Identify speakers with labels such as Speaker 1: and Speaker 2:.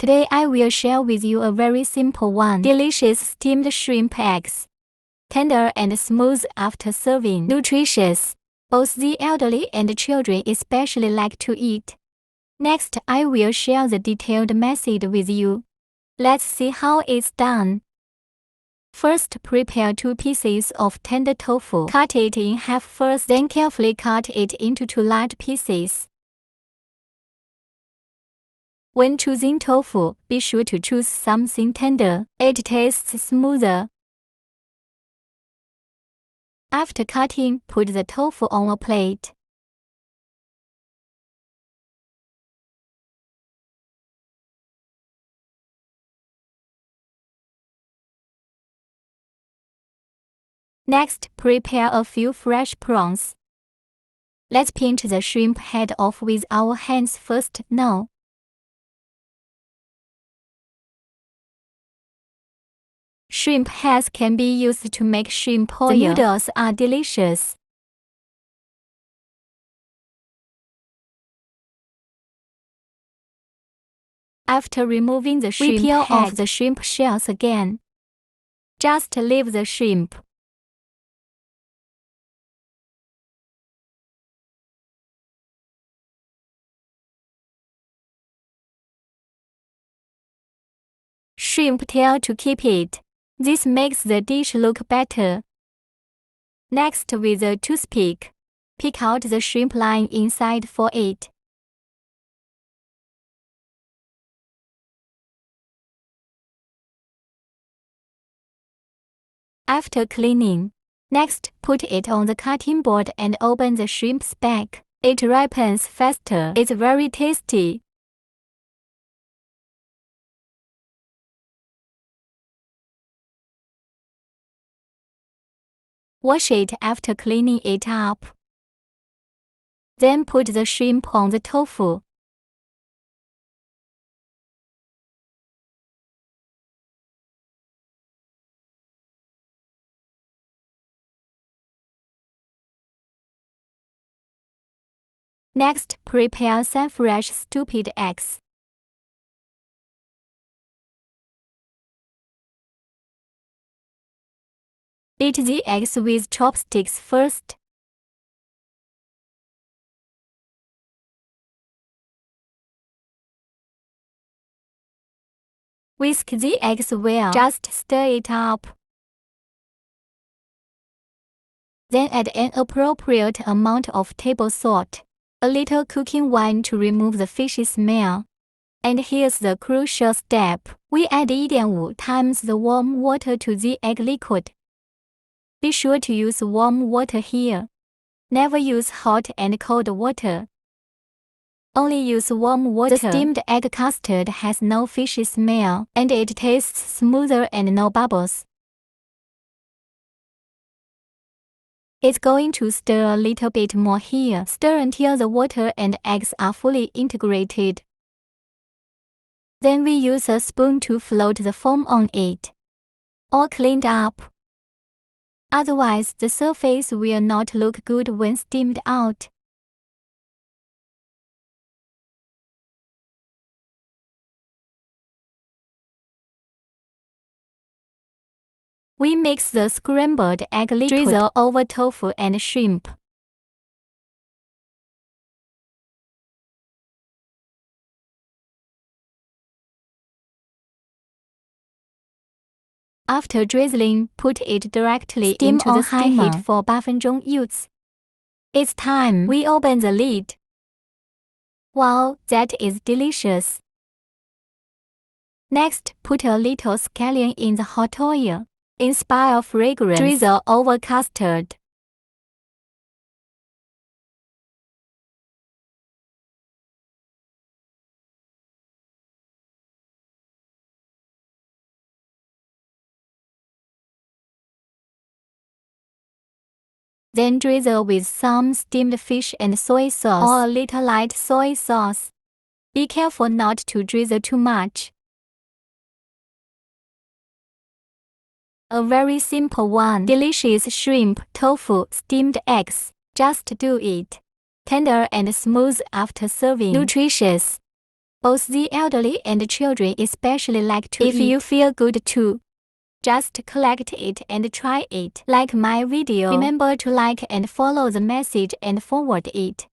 Speaker 1: Today I will share with you a very simple one. Delicious steamed shrimp eggs. Tender and smooth after serving. Nutritious. Both the elderly and children especially like to eat. Next, I will share the detailed method with you. Let's see how it's done. First, prepare 2 pieces of tender tofu. Cut it in half first, then carefully cut it into 2 large pieces. When choosing tofu, be sure to choose something tender. It tastes smoother. After cutting, put the tofu on a plate. Next, prepare a few fresh prawns. Let's pinch the shrimp head off with our hands first now. Shrimp heads can be used to make shrimp oil. The noodles are delicious. After removing the shrimp head, we peel off the shrimp shells again. Just leave the shrimp. Shrimp tail to keep it. This makes the dish look better. Next, with a toothpick, pick out the shrimp line inside for it. After cleaning, next put it on the cutting board and open the shrimp's back. It ripens faster. It's very tasty. Wash it after cleaning it up. Then put the shrimp on the tofu. Next, prepare some fresh stupid eggs. Beat the eggs with chopsticks first. Whisk the eggs well. Just stir it up. Then add an appropriate amount of table salt, a little cooking wine to remove the fishy smell. And here's the crucial step. We add 1.5 times the warm water to the egg liquid. Be sure to use warm water here. Never use hot and cold water. Only use warm water. The steamed egg custard has no fishy smell, and it tastes smoother and no bubbles. It's going to stir a little bit more here. Stir until the water and eggs are fully integrated. Then we use a spoon to float the foam on it. All cleaned up. Otherwise, the surface will not look good when steamed out. We mix the scrambled egg liquid, drizzle over tofu and shrimp. After drizzling, put it directly into the high heat for 8分钟 use. It's time. We open the lid. Wow, that is delicious. Next, put a little scallion in the hot oil. Inspire fragrance. Drizzle over custard. Then drizzle with some steamed fish and soy sauce or a little light soy sauce. Be careful not to drizzle too much. A very simple one. Delicious shrimp, tofu, steamed eggs. Just do it. Tender and smooth after serving. Nutritious. Both the elderly and children especially like to eat. If you feel good too, just collect it and try it. Like my video. Remember to like and follow the message and forward it.